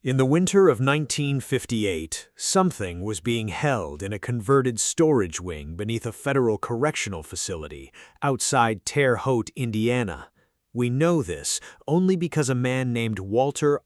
In the winter of 1958, something was being held in a converted storage wing beneath a federal correctional facility outside Terre Haute, Indiana. We know this only because a man named Walter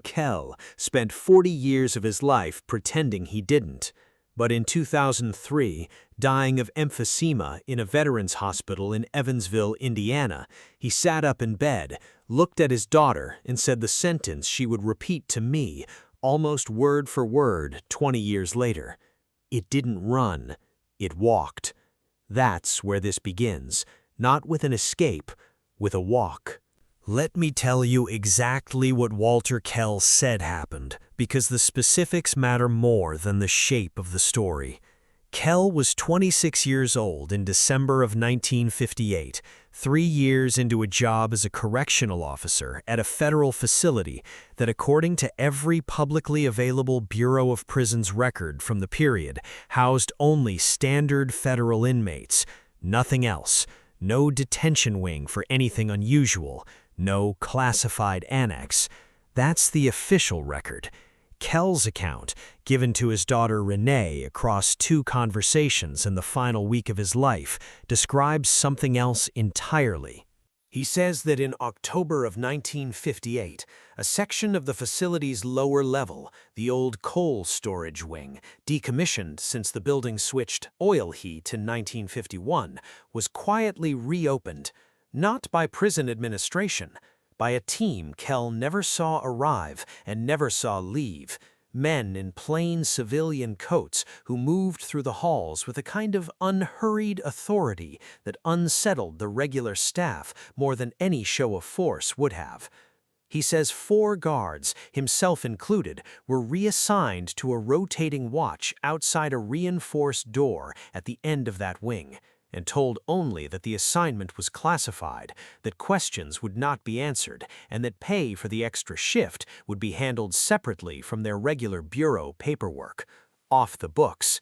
Kell spent 40 years of his life pretending he didn't. But in 2003, dying of emphysema in a veterans hospital in Evansville, Indiana, he sat up in bed, looked at his daughter, and said the sentence she would repeat to me, almost word for word, 20 years later. It didn't run, it walked. That's where this begins, not with an escape, with a walk. Let me tell you exactly what Walter Kell said happened, because the specifics matter more than the shape of the story. Kell was 26 years old in December of 1958, 3 years into a job as a correctional officer at a federal facility that, according to every publicly available Bureau of Prisons record from the period, housed only standard federal inmates, nothing else, no detention wing for anything unusual, no classified annex. That's the official record. Kell's account, given to his daughter Renee across 2 conversations in the final week of his life, describes something else entirely. He says that in October of 1958, a section of the facility's lower level, the old coal storage wing, decommissioned since the building switched oil heat in 1951, was quietly reopened, not by prison administration, by a team Kell never saw arrive and never saw leave, men in plain civilian coats who moved through the halls with a kind of unhurried authority that unsettled the regular staff more than any show of force would have. He says 4 guards, himself included, were reassigned to a rotating watch outside a reinforced door at the end of that wing, and told only that the assignment was classified, that questions would not be answered, and that pay for the extra shift would be handled separately from their regular bureau paperwork, off the books.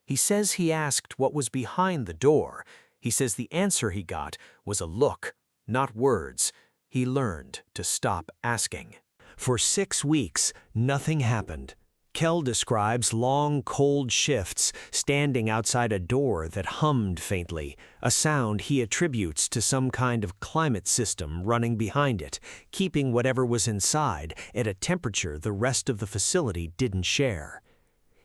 He says he asked what was behind the door. He says the answer he got was a look, not words. He learned to stop asking. For 6 weeks, nothing happened. Kell describes long, cold shifts standing outside a door that hummed faintly, a sound he attributes to some kind of climate system running behind it, keeping whatever was inside at a temperature the rest of the facility didn't share.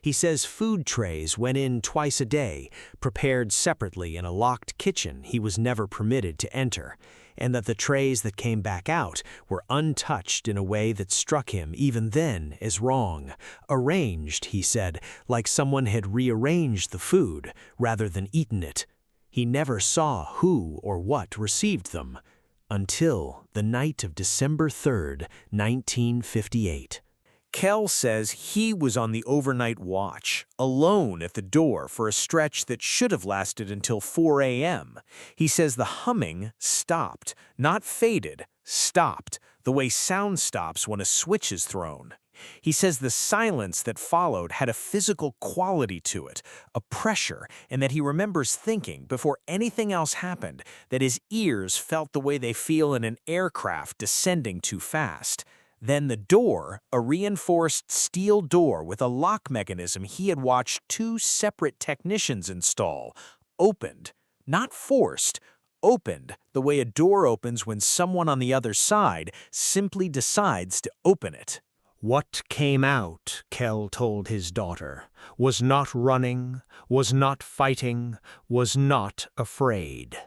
He says food trays went in twice a day, prepared separately in a locked kitchen he was never permitted to enter, and that the trays that came back out were untouched in a way that struck him even then as wrong. Arranged, he said, like someone had rearranged the food rather than eaten it. He never saw who or what received them, until the night of December 3rd, 1958. Kell says he was on the overnight watch, alone at the door for a stretch that should have lasted until 4 a.m. He says the humming stopped, not faded, stopped, the way sound stops when a switch is thrown. He says the silence that followed had a physical quality to it, a pressure, and that he remembers thinking, before anything else happened, that his ears felt the way they feel in an aircraft descending too fast. Then the door, a reinforced steel door with a lock mechanism he had watched 2 separate technicians install, opened, not forced, opened the way a door opens when someone on the other side simply decides to open it. What came out, Kell told his daughter, was not running, was not fighting, was not afraid.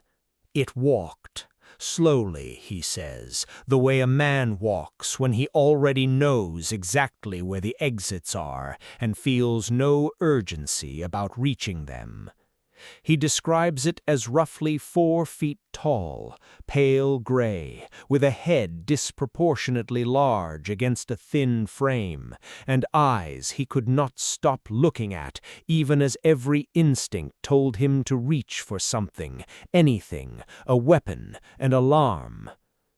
It walked. Slowly, he says, the way a man walks when he already knows exactly where the exits are and feels no urgency about reaching them. He describes it as roughly 4 feet tall, pale gray, with a head disproportionately large against a thin frame, and eyes he could not stop looking at, even as every instinct told him to reach for something, anything, a weapon, an alarm.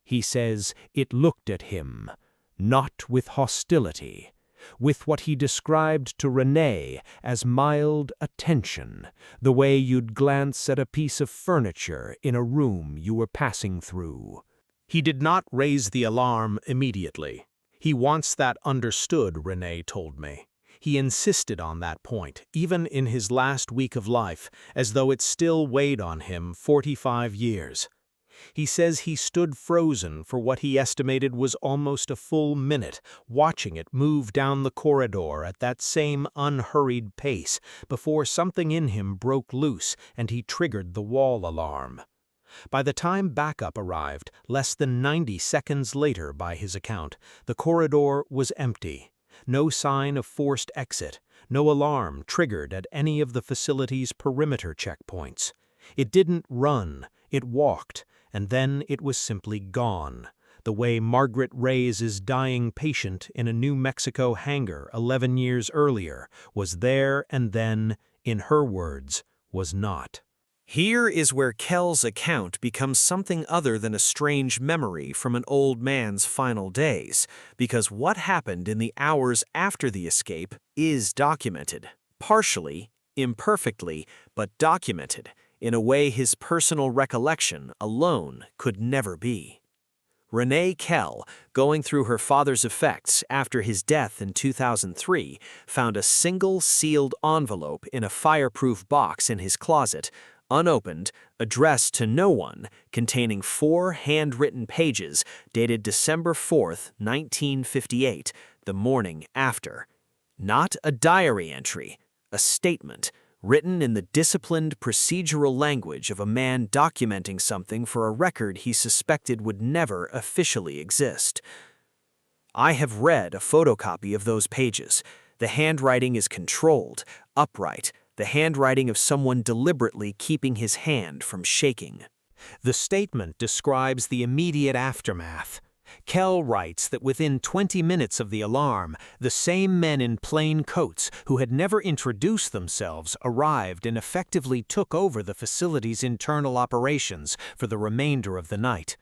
He says it looked at him, not with hostility, with what he described to Renee as mild attention, the way you'd glance at a piece of furniture in a room you were passing through. He did not raise the alarm immediately. He wants that understood, Rene told me. He insisted on that point, even in his last week of life, as though it still weighed on him 45 years. He says he stood frozen for what he estimated was almost a full minute, watching it move down the corridor at that same unhurried pace, before something in him broke loose and he triggered the wall alarm. By the time backup arrived, less than 90 seconds later by his account, the corridor was empty. No sign of forced exit, no alarm triggered at any of the facility's perimeter checkpoints. It didn't run, it walked, and then it was simply gone, the way Margaret Reyes' dying patient in a New Mexico hangar 11 years earlier was there and then, in her words, was not. Here is where Kell's account becomes something other than a strange memory from an old man's final days, because what happened in the hours after the escape is documented. Partially, imperfectly, but documented, in a way his personal recollection alone could never be. Rene Kell, going through her father's effects after his death in 2003, found a single sealed envelope in a fireproof box in his closet, unopened, addressed to no one, containing 4 handwritten pages dated December 4, 1958, the morning after. Not a diary entry, a statement, written in the disciplined procedural language of a man documenting something for a record he suspected would never officially exist. I have read a photocopy of those pages. The handwriting is controlled, upright, the handwriting of someone deliberately keeping his hand from shaking. The statement describes the immediate aftermath. Kell writes that within 20 minutes of the alarm, the same men in plain coats who had never introduced themselves arrived and effectively took over the facility's internal operations for the remainder of the night.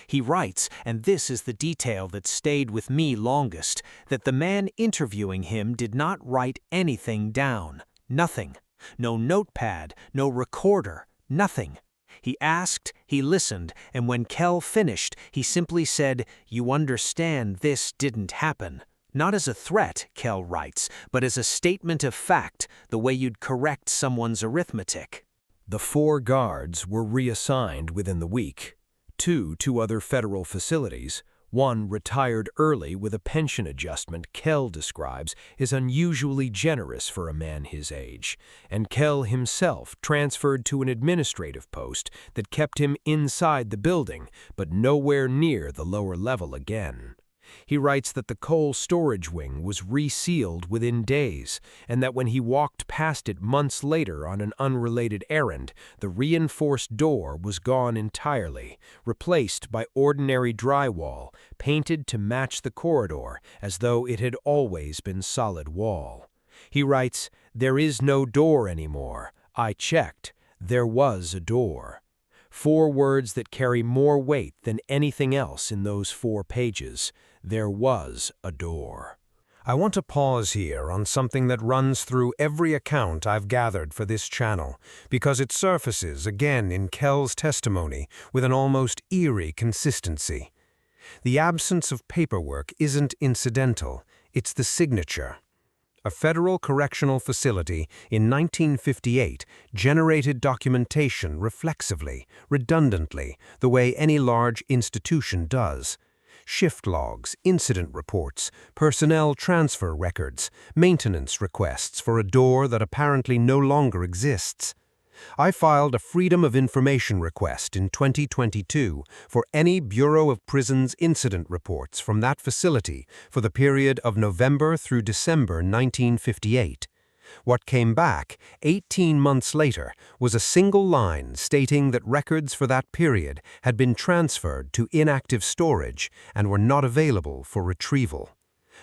He writes, and this is the detail that stayed with me longest, that the man interviewing him did not write anything down. Nothing. No notepad, no recorder, nothing. He asked, he listened, and when Kell finished, he simply said, "You understand this didn't happen." Not as a threat, Kell writes, but as a statement of fact, the way you'd correct someone's arithmetic. The 4 guards were reassigned within the week. 2 to other federal facilities. 1 retired early with a pension adjustment Kell describes is unusually generous for a man his age, and Kell himself transferred to an administrative post that kept him inside the building, but nowhere near the lower level again. He writes that the coal storage wing was resealed within days, and that when he walked past it months later on an unrelated errand, the reinforced door was gone entirely, replaced by ordinary drywall, painted to match the corridor as though it had always been solid wall. He writes, "There is no door anymore. I checked. There was a door." 4 words that carry more weight than anything else in those 4 pages. There was a door. I want to pause here on something that runs through every account I've gathered for this channel, because it surfaces again in Kell's testimony with an almost eerie consistency. The absence of paperwork isn't incidental, it's the signature. A federal correctional facility in 1958 generated documentation reflexively, redundantly, the way any large institution does. Shift logs, incident reports, personnel transfer records, maintenance requests for a door that apparently no longer exists. I filed a Freedom of Information request in 2022 for any Bureau of Prisons incident reports from that facility for the period of November through December 1958. What came back 18 months later was a single line stating that records for that period had been transferred to inactive storage and were not available for retrieval.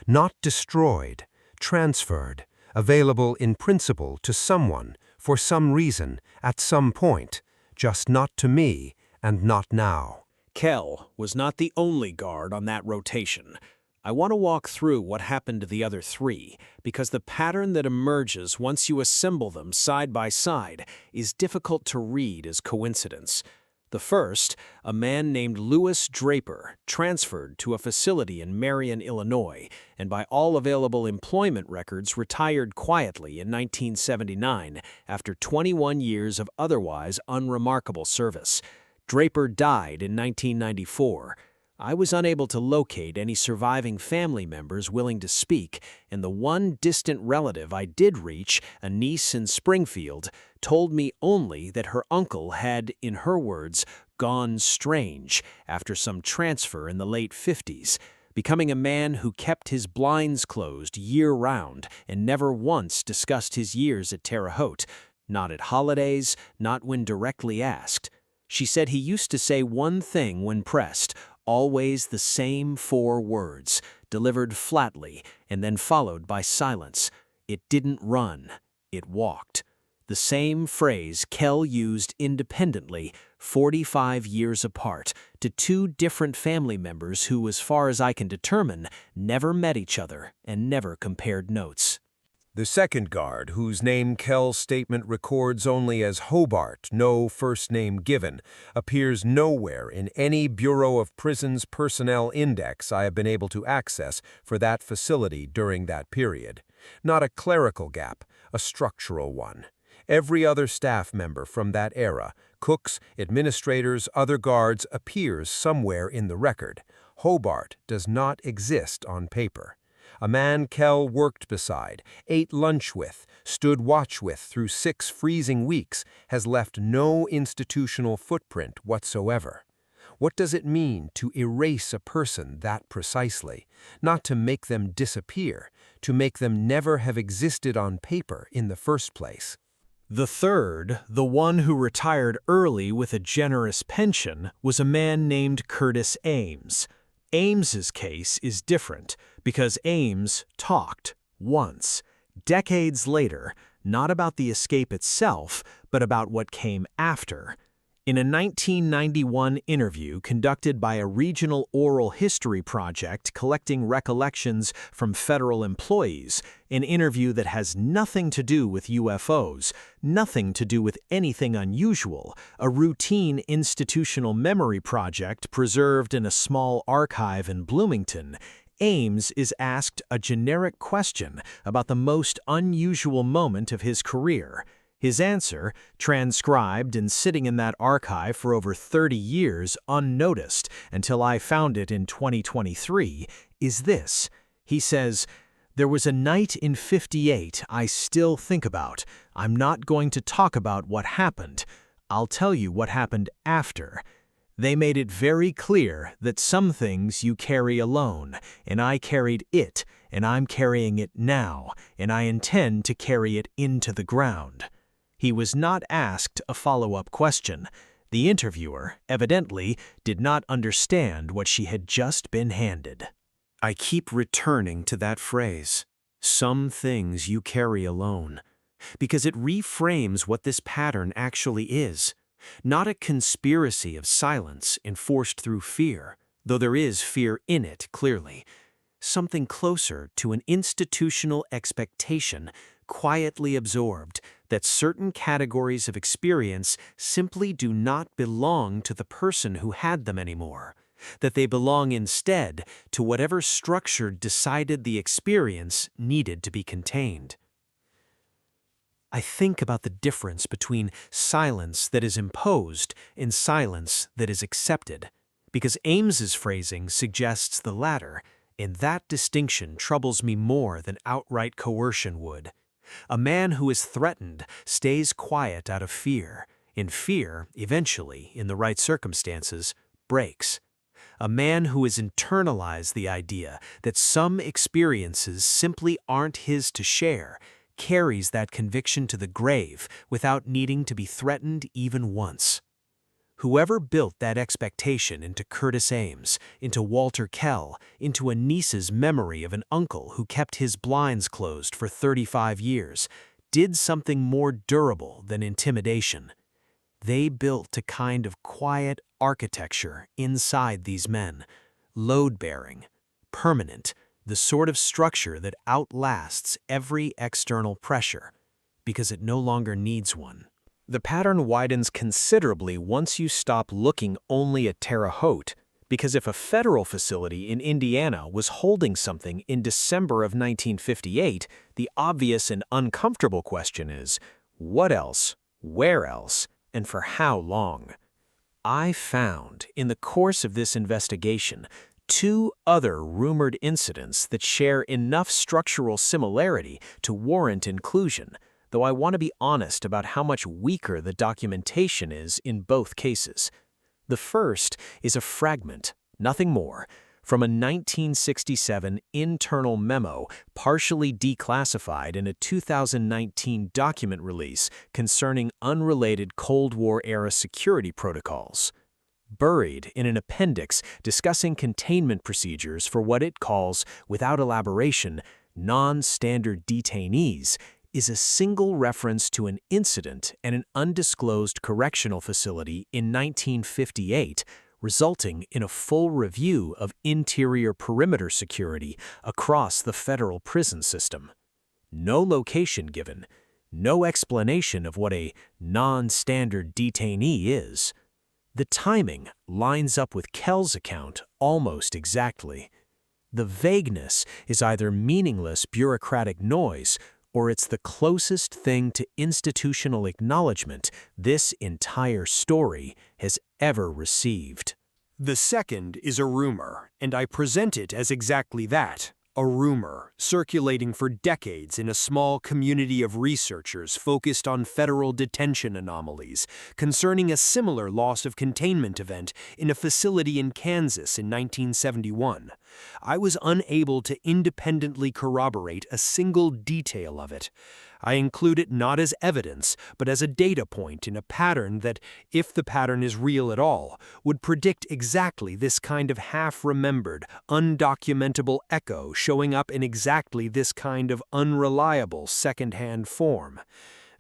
Not destroyed, transferred, available in principle to someone, for some reason, at some point, just not to me and not now. Kell was not the only guard on that rotation. I want to walk through what happened to the other 3, because the pattern that emerges once you assemble them side by side is difficult to read as coincidence. The first, a man named Louis Draper, transferred to a facility in Marion, Illinois, and by all available employment records retired quietly in 1979 after 21 years of otherwise unremarkable service. Draper died in 1994. I was unable to locate any surviving family members willing to speak, and the one distant relative I did reach, a niece in Springfield, told me only that her uncle had, in her words, gone strange after some transfer in the late 50s, becoming a man who kept his blinds closed year-round and never once discussed his years at Terre Haute, not at holidays, not when directly asked. She said he used to say one thing when pressed, always the same 4 words, delivered flatly and then followed by silence. It didn't run, it walked. The same phrase Kell used independently, 45 years apart, to 2 different family members who, as far as I can determine, never met each other and never compared notes. The second guard, whose name Kell's statement records only as Hobart, no first name given, appears nowhere in any Bureau of Prisons personnel index I have been able to access for that facility during that period. Not a clerical gap, a structural one. Every other staff member from that era, cooks, administrators, other guards, appears somewhere in the record. Hobart does not exist on paper. A man Kell worked beside, ate lunch with, stood watch with through 6 freezing weeks, has left no institutional footprint whatsoever. What does it mean to erase a person that precisely? Not to make them disappear, to make them never have existed on paper in the first place. The third, the one who retired early with a generous pension, was a man named Curtis Ames. Ames's case is different because Ames talked once, decades later, not about the escape itself, but about what came after. In a 1991 interview conducted by a regional oral history project collecting recollections from federal employees, an interview that has nothing to do with UFOs, nothing to do with anything unusual, a routine institutional memory project preserved in a small archive in Bloomington, Ames is asked a generic question about the most unusual moment of his career. His answer, transcribed and sitting in that archive for over 30 years unnoticed until I found it in 2023, is this. He says, "There was a night in '58 I still think about. I'm not going to talk about what happened. I'll tell you what happened after. They made it very clear that some things you carry alone, and I carried it, and I'm carrying it now, and I intend to carry it into the ground." He was not asked a follow-up question. The interviewer, evidently, did not understand what she had just been handed. I keep returning to that phrase, "some things you carry alone," because it reframes what this pattern actually is. Not a conspiracy of silence enforced through fear, though there is fear in it, clearly. Something closer to an institutional expectation, quietly absorbed, that certain categories of experience simply do not belong to the person who had them anymore, that they belong instead to whatever structure decided the experience needed to be contained. I think about the difference between silence that is imposed and silence that is accepted, because Ames's phrasing suggests the latter, and that distinction troubles me more than outright coercion would. A man who is threatened stays quiet out of fear, and fear, eventually, in the right circumstances, breaks. A man who has internalized the idea that some experiences simply aren't his to share carries that conviction to the grave without needing to be threatened even once. Whoever built that expectation into Curtis Ames, into Walter Kell, into a niece's memory of an uncle who kept his blinds closed for 35 years, did something more durable than intimidation. They built a kind of quiet architecture inside these men, load-bearing, permanent, the sort of structure that outlasts every external pressure, because it no longer needs one. The pattern widens considerably once you stop looking only at Terre Haute, because if a federal facility in Indiana was holding something in December of 1958, the obvious and uncomfortable question is, what else, where else, and for how long? I found, in the course of this investigation, two other rumored incidents that share enough structural similarity to warrant inclusion, though I want to be honest about how much weaker the documentation is in both cases. The first is a fragment, nothing more, from a 1967 internal memo partially declassified in a 2019 document release concerning unrelated Cold War-era security protocols. Buried in an appendix discussing containment procedures for what it calls, without elaboration, non-standard detainees, is a single reference to an incident at an undisclosed correctional facility in 1958, resulting in a full review of interior perimeter security across the federal prison system. No location given, no explanation of what a non-standard detainee is. The timing lines up with Kell's account almost exactly. The vagueness is either meaningless bureaucratic noise, or it's the closest thing to institutional acknowledgement this entire story has ever received. The second is a rumor, and I present it as exactly that, a rumor, circulating for decades in a small community of researchers focused on federal detention anomalies, concerning a similar loss of containment event in a facility in Kansas in 1971. I was unable to independently corroborate a single detail of it. I include it not as evidence, but as a data point in a pattern that, if the pattern is real at all, would predict exactly this kind of half-remembered, undocumentable echo showing up in exactly this kind of unreliable second-hand form.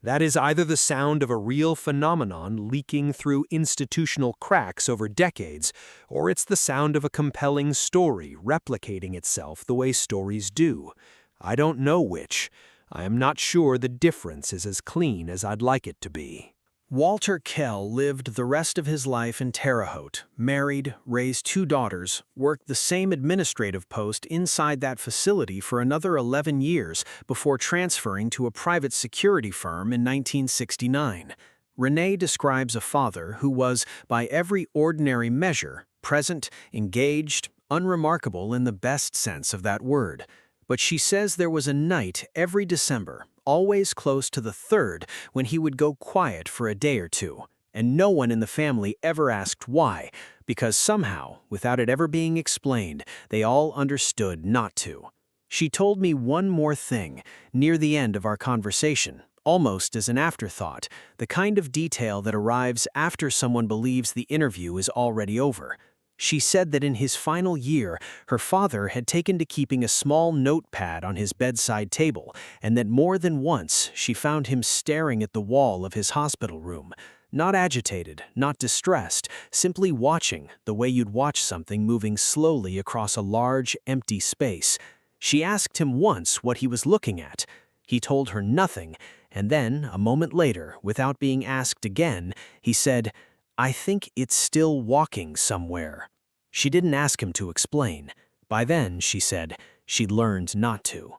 That is either the sound of a real phenomenon leaking through institutional cracks over decades, or it's the sound of a compelling story replicating itself the way stories do. I don't know which. I am not sure the difference is as clean as I'd like it to be. Walter Kell lived the rest of his life in Terre Haute, married, raised 2 daughters, worked the same administrative post inside that facility for another 11 years before transferring to a private security firm in 1969. Renee describes a father who was, by every ordinary measure, present, engaged, unremarkable in the best sense of that word. But she says there was a night every December, always close to the 3rd, when he would go quiet for a day or two, and no one in the family ever asked why, because somehow, without it ever being explained, they all understood not to. She told me one more thing, near the end of our conversation, almost as an afterthought, the kind of detail that arrives after someone believes the interview is already over. She said that in his final year, her father had taken to keeping a small notepad on his bedside table, and that more than once she found him staring at the wall of his hospital room, not agitated, not distressed, simply watching the way you'd watch something moving slowly across a large, empty space. She asked him once what he was looking at. He told her nothing, and then, a moment later, without being asked again, he said, "I think it's still walking somewhere." She didn't ask him to explain. By then, she said, she'd learned not to.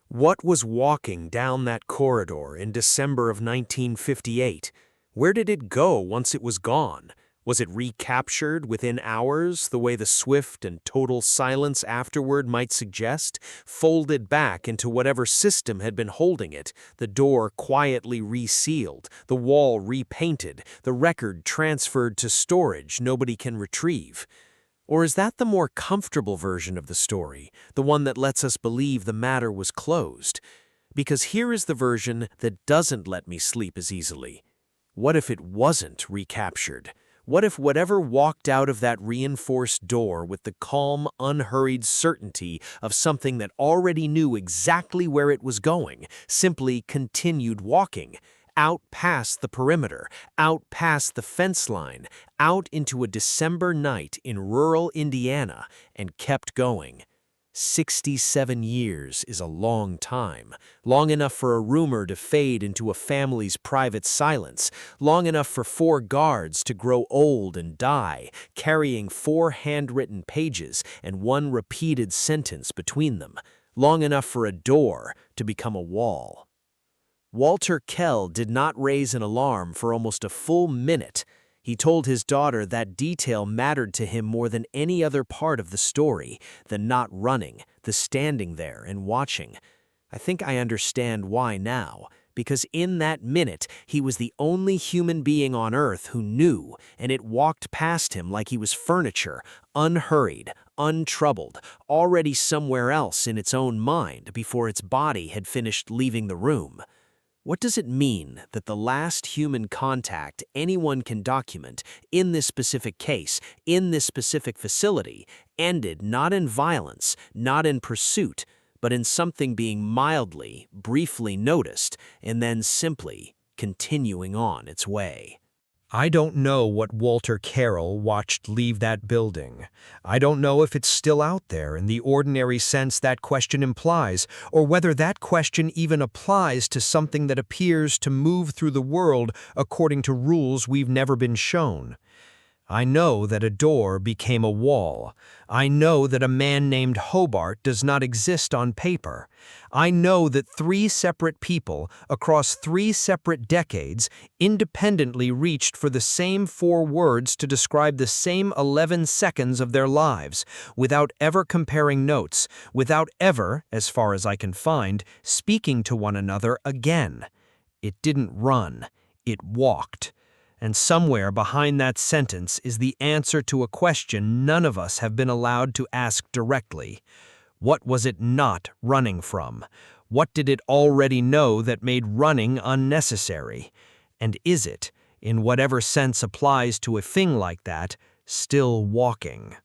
What was walking down that corridor in December of 1958? Where did it go once it was gone? Was it recaptured within hours, the way the swift and total silence afterward might suggest, folded back into whatever system had been holding it, the door quietly resealed, the wall repainted, the record transferred to storage nobody can retrieve? Or is that the more comfortable version of the story, the one that lets us believe the matter was closed? Because here is the version that doesn't let me sleep as easily. What if it wasn't recaptured? What if whatever walked out of that reinforced door with the calm, unhurried certainty of something that already knew exactly where it was going, simply continued walking, out past the perimeter, out past the fence line, out into a December night in rural Indiana, and kept going? 67 years is a long time, long enough for a rumor to fade into a family's private silence, long enough for 4 guards to grow old and die, carrying 4 handwritten pages and 1 repeated sentence between them, long enough for a door to become a wall. Walter Kell did not raise an alarm for almost a full minute. He told his daughter that detail mattered to him more than any other part of the story, the not running, the standing there and watching. I think I understand why now, because in that minute he was the only human being on earth who knew, and it walked past him like he was furniture, unhurried, untroubled, already somewhere else in its own mind before its body had finished leaving the room. What does it mean that the last human contact anyone can document in this specific case, in this specific facility, ended not in violence, not in pursuit, but in something being mildly, briefly noticed, and then simply continuing on its way? I don't know what Walter Kell watched leave that building. I don't know if it's still out there in the ordinary sense that question implies, or whether that question even applies to something that appears to move through the world according to rules we've never been shown. I know that a door became a wall. I know that a man named Hobart does not exist on paper. I know that 3 separate people across 3 separate decades independently reached for the same 4 words to describe the same 11 seconds of their lives, without ever comparing notes, without ever, as far as I can find, speaking to one another again. It didn't run. It walked. And somewhere behind that sentence is the answer to a question none of us have been allowed to ask directly. What was it not running from? What did it already know that made running unnecessary? And is it, in whatever sense applies to a thing like that, still walking?